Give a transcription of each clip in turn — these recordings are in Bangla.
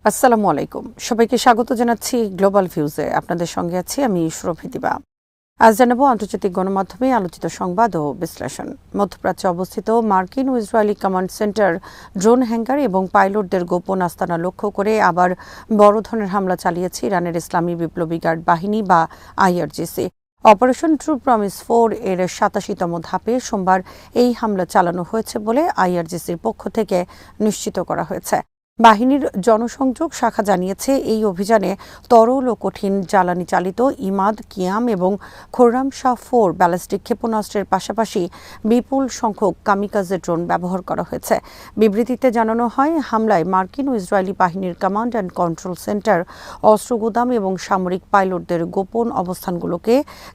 আসসালামু আলাইকুম। সবাইকে স্বাগত জানাচ্ছি গ্লোবাল ভিউজে। আপনাদের সঙ্গে আছি আমি সুরভি দিবা। আজ জানাবো আন্তর্জাতিক গণমাধ্যমে আলোচিত সংবাদ ও বিশ্লেষণ। মধ্যপ্রাচ্যে অবস্থিত মার্কিন ও Israeli command centre, drone hangar এবং পাইলটদের গোপন আস্তানা লক্ষ্য করে আবার বড় ধরনের হামলা চালিয়েছে ইরানের ইসলামী বিপ্লবী গার্ড বাহিনী বা আইআরজিসি। অপারেশন ট্রু প্রমিস 4 এর 87তম ধাপে সোমবার এই হামলা চালানো হয়েছে বলে আইআরজিসির পক্ষ থেকে নিশ্চিত করা হয়েছে। বাহিনীর জনসংযোগ শাখা জানিয়েছে, এই অভিযানে তরল ও কঠিন জ্বালানি চালিত ইমাদ, কিয়াম এবং খোররাম শাহ 4 ব্যালিস্টিক ক্ষেপণাস্ত্রের পাশাপাশি বিপুল সংখ্যক কামিকাজে ড্রোন ব্যবহার করা হয়েছে। বিবৃতিতে জানানো হয়, হামলায় মার্কিন ও ইসরায়েলি বাহিনীর কমান্ড অ্যান্ড কন্ট্রোল সেন্টার, অস্ত্র গুদাম এবং সামরিক পাইলটদের গোপন অবস্থানগুলোকে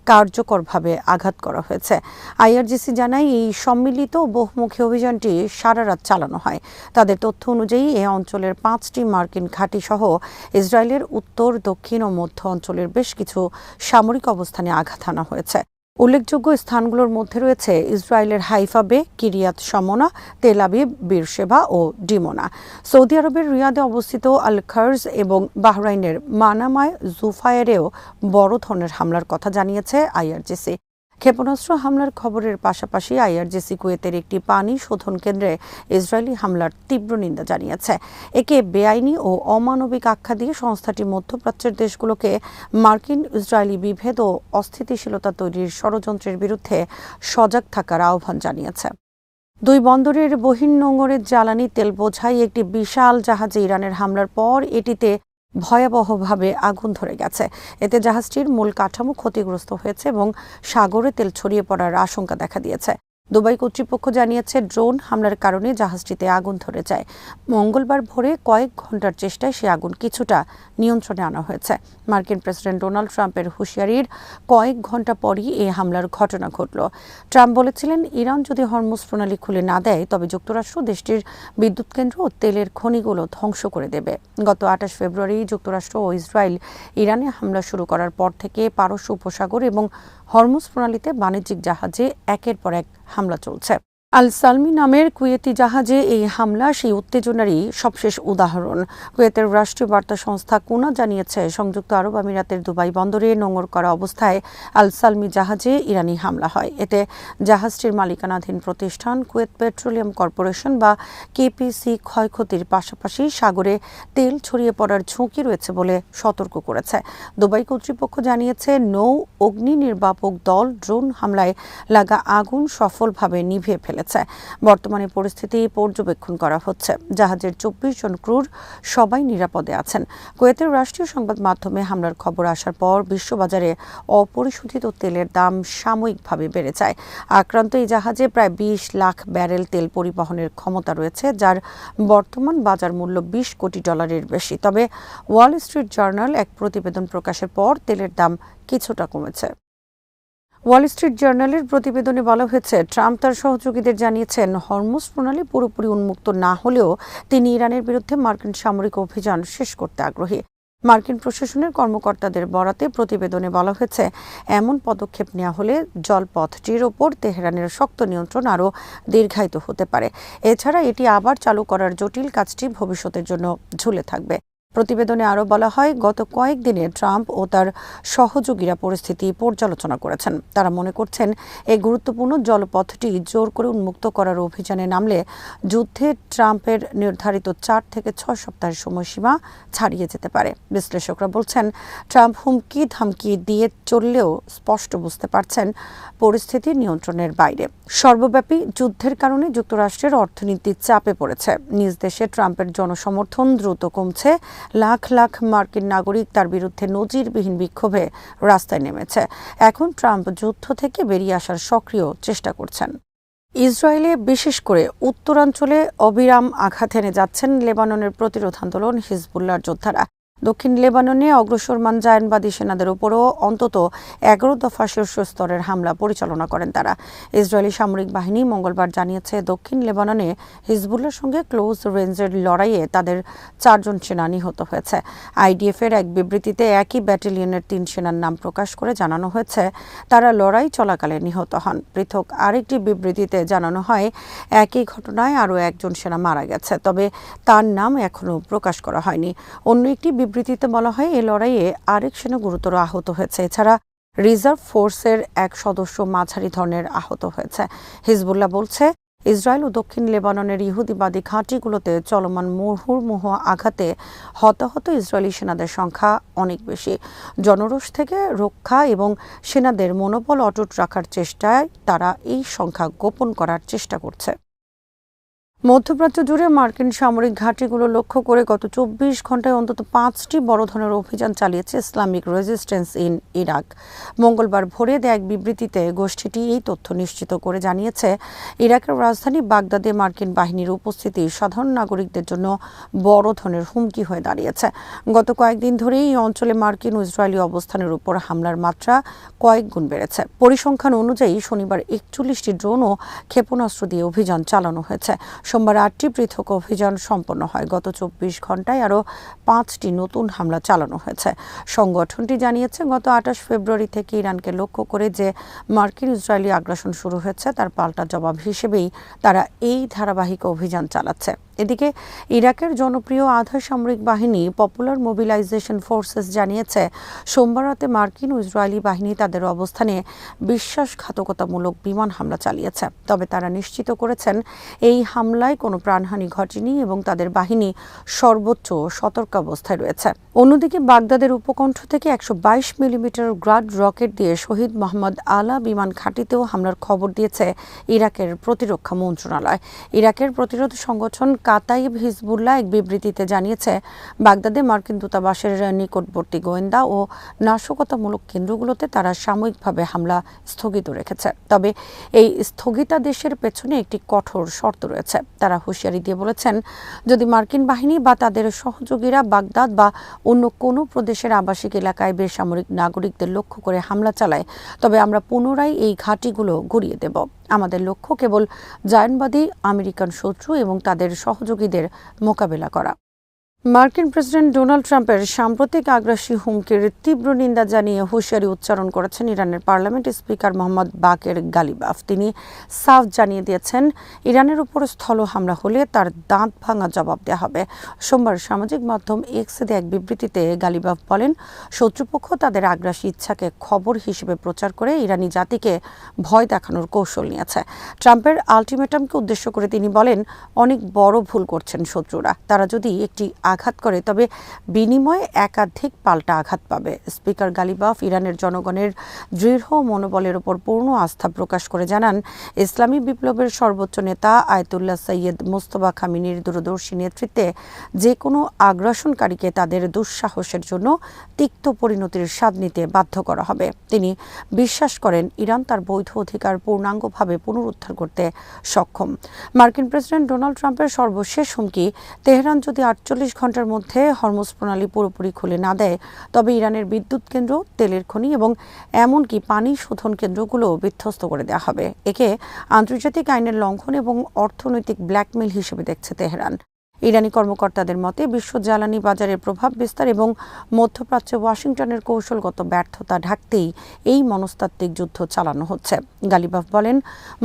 কার্যকরভাবে আঘাত করা হয়েছে। আইআরজিসি জানায়, এই সম্মিলিত বহুমুখী অভিযানটি সারা রাত চালানো হয়। তাদের তথ্য অনুযায়ী এই অঞ্চলের 5টি মার্কিন ঘাঁটি সহ ইসরায়েলের উত্তর, দক্ষিণ ও মধ্য অঞ্চলের বেশ কিছু সামরিক অবস্থানে আঘাত হানা হয়েছে। উল্লেখযোগ্য স্থানগুলোর মধ্যে রয়েছে ইসরায়েলের হাইফা বে, কিরিয়াত শমনা, তেল আবিব, বীরশেবা ও ডিমোনা। সৌদি আরবের রিয়াদে অবস্থিত আল খার্জ এবং বাহরাইনের মানামায় জুফায়েরেও বড় ধরনের হামলার কথা জানিয়েছে আইআরজিসি। ক্ষেপণাস্ত্র হামলার খবরের পাশাপাশি আইআরজিসি কুয়েতের একটি পানি শোধন কেন্দ্রে ইসরায়েলি হামলার তীব্র নিন্দা জানিয়েছে। একে বেআইনি ও অমানবিক আখ্যা দিয়ে সংস্থাটি মধ্যপ্রাচ্যের দেশগুলোকে মার্কিন ইসরায়েলি বিভেদ ও অস্থিতিশীলতা তৈরির ষড়যন্ত্রের বিরুদ্ধে সজাগ থাকার আহ্বান জানিয়েছে। দুই বন্দরের বহির্নোঙরের জ্বালানি তেল বোঝাই একটি বিশাল জাহাজে ইরানের হামলার পর এটিতে ভয়াবহভাবে আগুন ধরে গেছে। এতে জাহাজটির মূল কাঠামো ক্ষতিগ্রস্ত হয়েছে এবং সাগরে তেল ছড়িয়ে পড়ার আশঙ্কা দেখা দিয়েছে। দুবাই কর্তৃপক্ষ জানিয়েছে, ড্রোন হামলার কারণে জাহাজটিতে আগুন ধরে যায়। মঙ্গলবার ভোরে কয়েক ঘণ্টার চেষ্টায় সে আগুন কিছুটা নিয়ন্ত্রণে আনা হয়েছে। মার্কিন প্রেসিডেন্ট ডোনাল্ড ট্রাম্পের হুঁশিয়ারির কয়েক ঘণ্টা পরই এই হামলার ঘটনা ঘটল। ট্রাম্প বলেছিলেন, ইরান যদি হরমুজ প্রণালী খুলে না দেয় তবে যুক্তরাষ্ট্র দেশটির বিদ্যুৎ কেন্দ্র ও তেলের খনিগুলো ধ্বংস করে দেবে। গত 28 ফেব্রুয়ারি যুক্তরাষ্ট্র ও ইসরায়েল ইরানে হামলা শুরু করার পর থেকে পারস্য উপসাগর এবং হরমুজ প্রণালীতে বাণিজ্যিক জাহাজে একের পর এক হামলা চলছে। আল সালমি নামের কুয়েতি জাহাজে এই হামলা সেই উত্তেজনারই সবশেষ উদাহরণ। কুয়েতের রাষ্ট্রীয় বার্তা সংস্থা কুনা জানিয়েছে, সংযুক্ত আরব আমিরাতের দুবাই বন্দরে নোঙর করা অবস্থায় আল সালমি জাহাজে ইরানি হামলা হয়। এতে জাহাজটির মালিকানাধীন প্রতিষ্ঠান কুয়েত পেট্রোলিয়াম কর্পোরেশন বা কেপিসি ক্ষয়ক্ষতির পাশাপাশি সাগরে তেল ছড়িয়ে পড়ার ঝুঁকি রয়েছে বলে সতর্ক করেছে। দুবাই কর্তৃপক্ষ জানিয়েছে, নৌ অগ্নি নির্বাপক দল ড্রোন হামলায় লাগা আগুন সফলভাবে নিভিয়ে ফেলেছে। বর্তমানে পরিস্থিতি পর্যবেক্ষণ করা হচ্ছে। জাহাজের 24 জন ক্রুর সবাই নিরাপদে আছেন। কুয়েতের রাষ্ট্রীয় সংবাদ মাধ্যমে হামলার খবর আসার পর বিশ্ববাজারে অপরিশোধিত তেলের দাম সাময়িকভাবে বেড়ে যায়। আক্রান্ত এই জাহাজে প্রায় 20 লাখ ব্যারেল তেল পরিবহনের ক্ষমতা রয়েছে, যার বর্তমান বাজার মূল্য $20 কোটি বেশি। তবে ওয়াল স্ট্রিট জার্নাল এক প্রতিবেদন প্রকাশের পর তেলের দাম কিছুটা কমেছে। ওয়াল স্ট্রিট জার্নালের প্রতিবেদনে বলা হয়েছে, ট্রাম্প তার সহযোগীদের জানিয়েছেন, হরমুজ প্রণালী পুরোপুরি উন্মুক্ত না হলেও তিনি ইরানের বিরুদ্ধে মার্কিন সামরিক অভিযান শেষ করতে আগ্রহী। মার্কিন প্রশাসনের কর্মকর্তাদের বরাতে প্রতিবেদনে বলা হয়েছে, এমন পদক্ষেপ নেওয়া হলে জলপথটির ওপর তেহরানের শক্ত নিয়ন্ত্রণ আরও দীর্ঘায়িত হতে পারে। এছাড়া এটি আবার চালু করার জটিল কাজটি ভবিষ্যতের জন্য ঝুলে থাকবে। প্রতিবেদনে আরও বলা হয়, গত কয়েকদিনে ট্রাম্প ও তার সহযোগীরা পরিস্থিতি পর্যালোচনা করেছেন। তারা মনে করছেন, এই গুরুত্বপূর্ণ জলপথটি জোর করে উন্মুক্ত করার অভিযানে নামলে যুদ্ধে ট্রাম্পের নির্ধারিত 4 থেকে 6 সপ্তাহের সময়সীমা ছাড়িয়ে যেতে পারে। বিশ্লেষকরা বলছেন, ট্রাম্প হুমকি ধামকি দিয়ে চললেও স্পষ্ট বুঝতে পারছেন পরিস্থিতি নিয়ন্ত্রণের বাইরে। সর্বব্যাপী যুদ্ধের কারণে যুক্তরাষ্ট্রের অর্থনীতি চাপে পড়েছে। নিজ দেশে ট্রাম্পের জনসমর্থন দ্রুত কমছে। লাখ লাখ মার্কিন নাগরিক তার বিরুদ্ধে নজিরবিহীন বিক্ষোভে রাস্তায় নেমেছে। এখন ট্রাম্প যুদ্ধ থেকে বেরিয়ে আসার সক্রিয় চেষ্টা করছেন। ইসরায়েলে বিশেষ করে উত্তরাঞ্চলে অবিরাম আঘাত হেনে যাচ্ছেন লেবাননের প্রতিরোধ আন্দোলন হিজবুল্লাহর যোদ্ধারা। দক্ষিণ লেবাননে অগ্রসরমান জায়নবাদী সেনাদের উপরও অন্তত 11 দফা শীর্ষস্তরের হামলা পরিচালনা করেন তারা। ইসরায়েলি সামরিক বাহিনী মঙ্গলবার জানিয়েছে, দক্ষিণ লেবাননে হিজবুল্লাহর সঙ্গে ক্লোজ রেঞ্জের লড়াইয়ে তাদের 4 জন সেনা নিহত হয়েছে। আইডিএফের এক বিবৃতিতে একই ব্যাটালিয়নের 3 সেনার নাম প্রকাশ করে জানানো হয়েছে তারা লড়াই চলাকালে নিহত হন। পৃথক আরেকটি বিবৃতিতে জানানো হয় একই ঘটনায় আরও 1 জন সেনা মারা গেছে, তবে তার নাম এখনও প্রকাশ করা হয়নি। অন্য একটি বিবৃতিতে বলা হয় এ লড়াইয়ে আরেক সেনা গুরুতর আহত হয়েছে। এছাড়া রিজার্ভ ফোর্সের এক সদস্য মাঝারি ধরনের আহত হয়েছে। হিজবুল্লাহ বলছে, ইসরায়েল ও দক্ষিণ লেবাননের ইহুদিবাদী ঘাঁটিগুলোতে চলমান মুহুর্মুহ আঘাতে হতাহত ইসরায়েলি সেনাদের সংখ্যা অনেক বেশি। জনরোষ থেকে রক্ষা এবং সেনাদের মনোবল অটুট রাখার চেষ্টায় তারা এই সংখ্যা গোপন করার চেষ্টা করছে। মধ্যপ্রাচ্য জুড়ে মার্কিন সামরিক ঘাঁটিগুলো লক্ষ্য করে গত 24 ঘণ্টায় অন্তত 5টি বড় ধরনের অভিযান চালিয়েছে ইসলামিক রেজিস্ট্যান্স ইন ইরাক। মঙ্গলবার ভোরে দেয়া এক বিবৃতিতে গোষ্ঠীটি এই তথ্য নিশ্চিত করে জানিয়েছে, ইরাকের রাজধানী বাগদাদে মার্কিন বাহিনীর উপস্থিতি সাধারণ নাগরিকদের জন্য বড় ধরনের হুমকি হয়ে দাঁড়িয়েছে। গত কয়েকদিন ধরেই এই অঞ্চলে মার্কিন ও ইসরায়েলি অবস্থানের উপর হামলার মাত্রা কয়েক গুণ বেড়েছে। পরিসংখ্যান অনুযায়ী শনিবার 41টি ড্রোন ও ক্ষেপণাস্ত্র দিয়ে অভিযান চালানো হয়েছে। সোমবার 8টি পৃথক অভিযান সম্পন্ন হয়। গত 24 ঘণ্টায় আরও 5টি নতুন হামলা চালানো হয়েছে। সংগঠনটি জানিয়েছে, গত 28 ফেব্রুয়ারি থেকে ইরানকে লক্ষ্য করে যে মার্কিন ইসরায়েলি আগ্রাসন শুরু হয়েছে তার পাল্টা জবাব হিসেবেই তারা এই ধারাবাহিক অভিযান চালাচ্ছে। এদিকে ইরাকের জনপ্রিয় আধা সামরিক বাহিনী পপুলার মোবিলাইজেশন ফোর্সেস জানিয়েছে, সোমবার রাতে মার্কিন ও ইসরায়েলি বাহিনী তাদের অবস্থানে বিশ্বাসঘাতকতামূলক বিমান হামলা চালিয়েছে। তবে তারা নিশ্চিত করেছেন এই হামলায় কোনো প্রাণহানি ঘটেনি এবং তাদের বাহিনী সর্বোচ্চ সতর্কাবস্থায় রয়েছে। অন্যদিকে বাগদাদের উপকণ্ঠ থেকে 122 মিলিমিটার গ্রাড রকেট দিয়ে শহীদ মোহাম্মদ আলা বিমান ঘাঁটিতেও হামলার খবর দিয়েছে ইরাকের প্রতিরক্ষা মন্ত্রণালয়। ইরাকের প্রতিরোধ সংগঠন কাতাইব হিজবুল্লাহ এক বিবৃতিতে জানিয়েছে, বাগদাদে মার্কিন দূতাবাসের নিকটবর্তী গোয়েন্দা ও নাশকতামূলক কেন্দ্রগুলোতে তারা সাময়িকভাবে হামলা স্থগিত রেখেছে। তবে এই স্থগিতাদেশের পেছনে একটি কঠোর শর্ত রয়েছে। তারা হুঁশিয়ারি দিয়ে বলেছেন, যদি মার্কিন বাহিনী বা তাদের সহযোগীরা বাগদাদ বা অন্য কোনো প্রদেশের আবাসিক এলাকায় বেসামরিক নাগরিকদের লক্ষ্য করে হামলা চালায়, তবে আমরা পুনরায় এই ঘাঁটিগুলো গুঁড়িয়ে দেব। আমাদের লক্ষ্য কেবল জায়নবাদী আমেরিকান শত্রু এবং তাদের সহযোগীদের মোকাবেলা করা। মার্কিন প্রেসিডেন্ট ডোনাল্ড ট্রাম্পের সাম্প্রতিক আগ্রাসী হুমকির তীব্র নিন্দা জানিয়ে হুঁশিয়ারি উচ্চারণ করেছেন ইরানের পার্লামেন্ট স্পিকার মোহাম্মদ বাকের গালিবাফ। তিনি সাফ জানিয়ে দিয়েছেন, ইরানের উপর স্থল হামলা হলে তার দাঁত ভাঙা জবাব দেওয়া হবে। সোমবার সামাজিক মাধ্যম এক্সে এক বিবৃতিতে গালিবাফ বলেন, শত্রুপক্ষ তাদের আগ্রাসী ইচ্ছাকে খবর হিসেবে প্রচার করে ইরানি জাতিকে ভয় দেখানোর কৌশল নিয়েছে। ট্রাম্পের আলটিমেটামকে উদ্দেশ্য করে তিনি বলেন, অনেক বড় ভুল করছেন শত্রুরা। তারা যদি একটি আঘাত করে তবে বিনিময়ে একাধিক পাল্টা আঘাত পাবে। স্পিকার গালিবাফ ইরানের জনগণের দৃঢ় মনোবলের উপর পূর্ণ আস্থা প্রকাশ করে জানান, ইসলামী বিপ্লবের সর্বোচ্চ নেতা আয়াতুল্লাহ সৈয়দ মুজতবা খামেনির দূরদর্শী নেতৃত্বে যে কোনো আগ্রাসনকারীকে তাদের দুঃসাহসের জন্য তিক্ত পরিণতির স্বাদ নিতে বাধ্য করা হবে। তিনি বিশ্বাস করেন, ইরান তার বৈধ অধিকার পূর্ণাঙ্গভাবে পুনরুদ্ধার করতে সক্ষম। মার্কিন প্রেসিডেন্ট ডোনাল্ড ট্রাম্পের সর্বশেষ হুমকি, তেহরান যদি 48 ঘণ্টার মধ্যে হরমুজ প্রণালী পুরোপুরি খুলে না দেয়, তবে ইরানের বিদ্যুৎ কেন্দ্র, তেলের খনি এবং এমনকি পানি শোধন কেন্দ্রগুলো বিধ্বস্ত করে দেওয়া হবে। একে আন্তর্জাতিক আইনের লঙ্ঘন এবং অর্থনৈতিক ব্ল্যাকমেইল হিসেবে দেখছে তেহরান। ইরানি কর্মকর্তাদের মতে, বিশ্ব জ্বালানি বাজারের প্রভাব বিস্তার এবং মধ্যপ্রাচ্যে ওয়াশিংটনের কৌশলগত ব্যর্থতা ঢাকতেই এই মনস্তাত্ত্বিক যুদ্ধ চালানো হচ্ছে। গালিবাফ বলেন,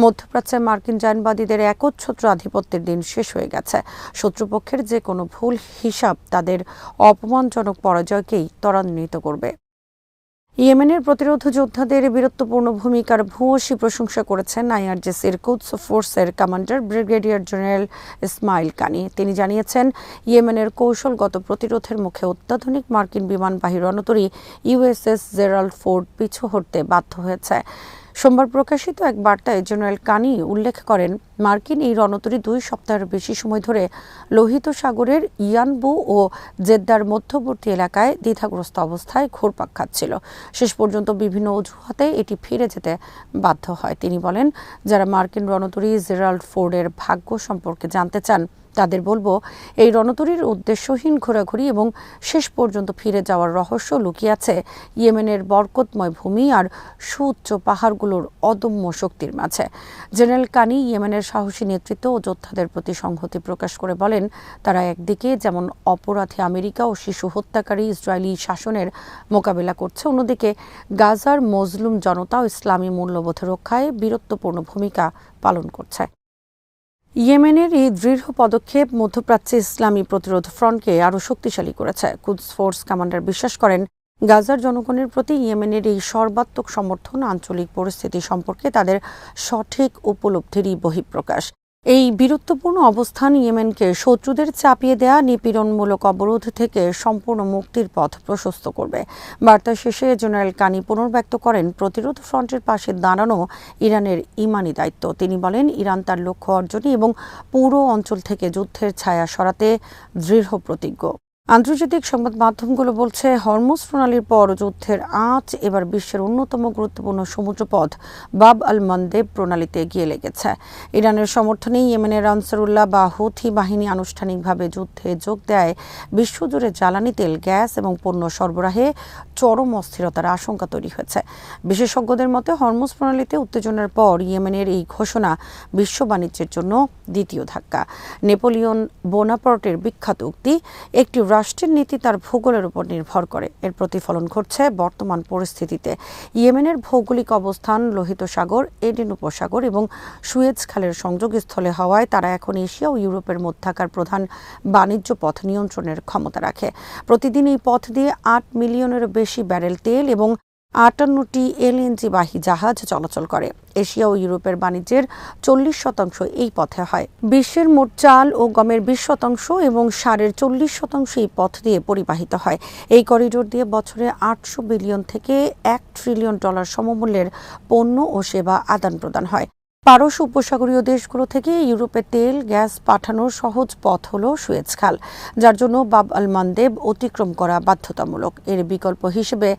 মধ্যপ্রাচ্যে মার্কিন জায়নবাদীদের একচ্ছত্র আধিপত্যের দিন শেষ হয়ে গেছে। শত্রুপক্ষের যে কোনো ভুল হিসাব তাদের অপমানজনক পরাজয়কেই ত্বরান্বিত করবে। ইয়েমেনের প্রতিরোধ যোদ্ধাদের বীরত্বপূর্ণ ভূমিকার ভূয়সী প্রশংসা করেছেন আইআরজিসির কুদস ফোর্সের কমান্ডার ব্রিগেডিয়ার জেনারেল ইসমাইল কানি। তিনি জানিয়েছেন, ইয়েমেনের কৌশলগত প্রতিরোধের মুখে অত্যাধুনিক মার্কিন বিমানবাহী রণতরী ইউএসএস জেরাল্ড ফোর্ড পিছু হটতে বাধ্য হয়েছে। সোমবার প্রকাশিত এক বার্তায় জেনারেল কানি উল্লেখ করেন, মার্কিন এই রণতরী 2 সপ্তাহের বেশি সময় ধরে লোহিত সাগরের ইয়ানবু ও জেদ্দার মধ্যবর্তী এলাকায় দ্বিধাগ্রস্ত অবস্থায় ঘুরপাক খাচ্ছিল। শেষ পর্যন্ত বিভিন্ন অজুহাতে এটি ফিরে যেতে বাধ্য হয়। তিনি বলেন, যারা মার্কিন রণতরী জেরাল্ড ফোর্ডের ভাগ্য সম্পর্কে জানতে চান তাদের বলবো, এই রণতরীর উদ্দেশ্যহীন ঘোরাঘুরি এবং শেষ পর্যন্ত ফিরে যাওয়ার রহস্য লুকিয়ে আছে ইয়েমেনের বরকতময় ভূমি আর সুউচ্চ পাহাড়গুলোর অদম্য শক্তির মাঝে। জেনারেল কানি ইয়েমেনের সাহসী নেতৃত্ব ও যোদ্ধাদের প্রতি সংহতি প্রকাশ করে বলেন, তারা একদিকে যেমন অপরাধী আমেরিকা ও শিশু হত্যাকারী ইসরায়েলি শাসনের মোকাবিলা করছে, অন্যদিকে গাজার মজলুম জনতা ও ইসলামী মূল্যবোধ রক্ষায় বীরত্বপূর্ণ ভূমিকা পালন করছে। ইয়েমেনের এই দৃঢ় পদক্ষেপ মধ্যপ্রাচ্যে ইসলামী প্রতিরোধ ফ্রন্টকে আরও শক্তিশালী করেছে। কুদস ফোর্স কমান্ডার বিশ্বাস করেন, গাজার জনগণের প্রতি ইয়েমেনের এই সর্বাত্মক সমর্থন আঞ্চলিক পরিস্থিতি সম্পর্কে তাদের সঠিক উপলব্ধিরই বহিঃপ্রকাশ। এই বীরত্বপূর্ণ অবস্থান ইয়েমেনকে শত্রুদের চাপিয়ে দেয়া নিপীড়নমূলক অবরোধ থেকে সম্পূর্ণ মুক্তির পথ প্রশস্ত করবে। বার্তা শেষে জেনারেল কানি পুনর্ব্যক্ত করেন, প্রতিরোধ ফ্রন্টের পাশে দাঁড়ানো ইরানের ইমানি দায়িত্ব। তিনি বলেন, ইরান তার লক্ষ্য অর্জনে এবং পুরো অঞ্চল থেকে যুদ্ধের ছায়া সরাতে দৃঢ় প্রতিজ্ঞ। আন্তর্জাতিক সংবাদ মাধ্যমগুলো বলছে, হরমুজ প্রণালীর পর যুদ্ধের আঁচ এবার বিশ্বের অন্যতম গুরুত্বপূর্ণ সমুদ্রপথ বাব আল মানদেব প্রণালীতে গিয়ে লেগেছে। ইরানের সমর্থনে ইয়েমেনের আনসারুল্লাহ বা হুথি বাহিনী আনুষ্ঠানিকভাবে যুদ্ধে যোগ দেয় বিশ্বজুড়ে জ্বালানি তেল, গ্যাস এবং পণ্য সরবরাহে চরম অস্থিরতার আশঙ্কা তৈরি হয়েছে। বিশেষজ্ঞদের মতে, হরমুজ প্রণালীতে উত্তেজনার পর ইয়েমেনের এই ঘোষণা বিশ্ব বাণিজ্যের জন্য দ্বিতীয় ধাক্কা। নেপোলিয়ন বোনাপার্টের বিখ্যাত উক্তি, একটি রাষ্ট্রের নীতি তার ভূগোলের উপর নির্ভর করে, এর প্রতিফলন ঘটছে বর্তমান পরিস্থিতিতে। ইয়েমেনের ভৌগোলিক অবস্থান লোহিত সাগর, এডেন উপসাগর এবং সুয়েজ খালের সংযোগস্থলে হওয়ায় তারা এখন এশিয়া ও ইউরোপের মধ্যকার প্রধান বাণিজ্য পথ নিয়ন্ত্রণের ক্ষমতা রাখে। প্রতিদিন এই পথ দিয়ে 8 মিলিয়নেরও বেশি ব্যারেল তেল এবং 58টি এলএনজি বাহী জাহাজ চলাচল করে। এশিয়া ও ইউরোপের বাণিজ্যের 40% এই পথে হয়। বিশ্বের মোট চাল ও গমের 20% এবং সারের 40% এই পথ দিয়ে পরিবাহিত হয়। এই করিডোর দিয়ে বছরে $800 বিলিয়ন থেকে $1 ট্রিলিয়ন সমমূল্যের পণ্য ও সেবা আদান প্রদান হয়। পারস্য উপসাগরীয় দেশগুলো থেকে ইউরোপে তেল, গ্যাস পাঠানোর সহজ পথ হল সুয়েজ খাল, যার জন্য বাব আল মানদেব অতিক্রম করা বাধ্যতামূলক। এর বিকল্প হিসেবে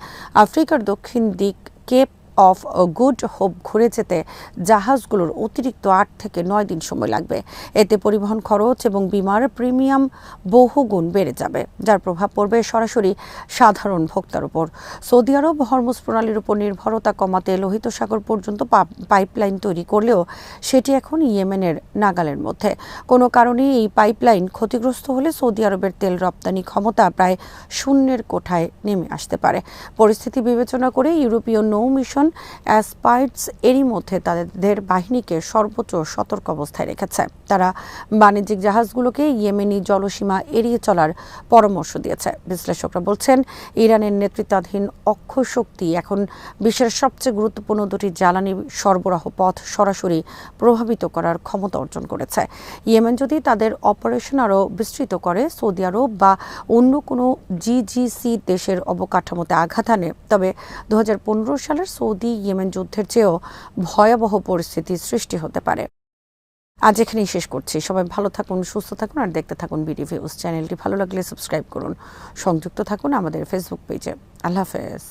আফ্রিকার দক্ষিণ দিক কেপ অফ গুড হোপ ঘুরে যেতে জাহাজগুলোর অতিরিক্ত 8 থেকে 9 দিন সময় লাগবে। এতে পরিবহন খরচ এবং বিমার প্রিমিয়াম বহুগুণ বেড়ে যাবে, যার প্রভাব পড়বে সরাসরি সাধারণ ভোক্তার উপর। সৌদি আরব হরমুজ প্রণালীর উপর নির্ভরতা কমাতে লোহিত সাগর পর্যন্ত পাইপলাইন তৈরি করলেও সেটি এখন ইয়েমেনের নাগালের মধ্যে। কোনো কারণে এই পাইপলাইন ক্ষতিগ্রস্ত হলে সৌদি আরবের তেল রপ্তানি ক্ষমতা প্রায় শূন্যের কোঠায় নেমে আসতে পারে। পরিস্থিতি বিবেচনা করে ইউরোপীয় নৌ মিশন অ্যাসপাইডস এরই মধ্যে তাদের বাহিনীকে সর্বোচ্চ সতর্ক অবস্থায় রেখেছে। তারা বাণিজ্যিক জাহাজগুলোকে ইয়েমেনি জলসীমা এড়িয়ে চলার পরামর্শ দিয়েছে। বিশ্লেষকরা বলছেন, ইরানের নেতৃত্বাধীন অক্ষয় শক্তি এখন বিশ্বের সবচেয়ে গুরুত্বপূর্ণ দুটি জ্বালানি সরবরাহ পথ সরাসরি প্রভাবিত করার ক্ষমতা অর্জন করেছে। ইয়েমেন যদি তাদের অপারেশন আরও বিস্তৃত করে, সৌদি আরব বা অন্য কোনো জিজিসি দেশের অবকাঠামোতে আঘাত আনে, তবে 2015 সালের সৌদি ইয়েমেন যুদ্ধের চেয়েও ভয়াবহ পরিস্থিতি সৃষ্টি হতে পারে। আজ এখানেই শেষ করছি। সবাই ভালো থাকুন, সুস্থ থাকুন আর দেখতে থাকুন বিডি ভিউজ। চ্যানেলটি ভালো লাগলে সাবস্ক্রাইব করুন, সংযুক্ত থাকুন আমাদের ফেসবুক পেজে। আল্লাহ হাফেজ।